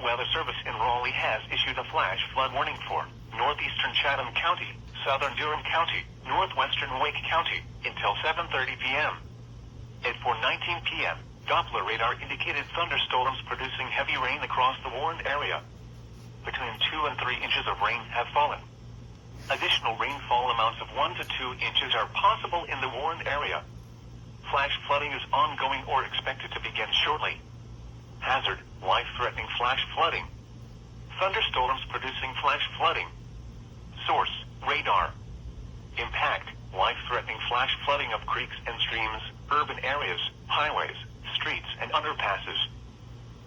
Weather Service in Raleigh has issued a flash flood warning for northeastern Chatham County, southern Durham County, northwestern Wake County, until 7:30 p.m. At 4:19 p.m., Doppler radar indicated thunderstorms producing heavy rain across the warned area. Between 2 and 3 inches of rain have fallen. Additional rainfall amounts of 1 to 2 inches are possible in the warned area. Flash flooding is ongoing or expected to begin shortly. Hazard, life-threatening flash flooding. Thunderstorms producing flash flooding. Source, radar. Impact, life-threatening flash flooding of creeks and streams, urban areas, highways, streets, and underpasses.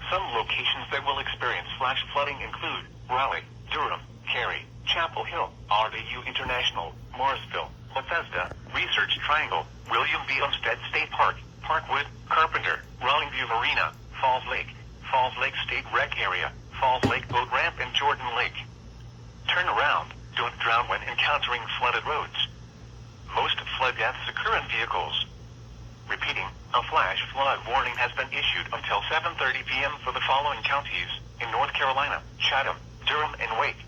Some locations that will experience flash flooding include Raleigh, Durham, Cary, Chapel Hill, RDU International, Morrisville, Bethesda, Research Triangle, William B. Olmsted State Park, Parkwood, Carpenter, Rolling View Marina, Falls Lake State Rec Area, Falls Lake Boat Ramp, and Jordan Lake. Turn around. Don't drown when encountering flooded roads. Most flood deaths occur in vehicles. Repeating, a flash flood warning has been issued until 7:30 p.m. for the following counties in North Carolina: Chatham, Durham, and Wake.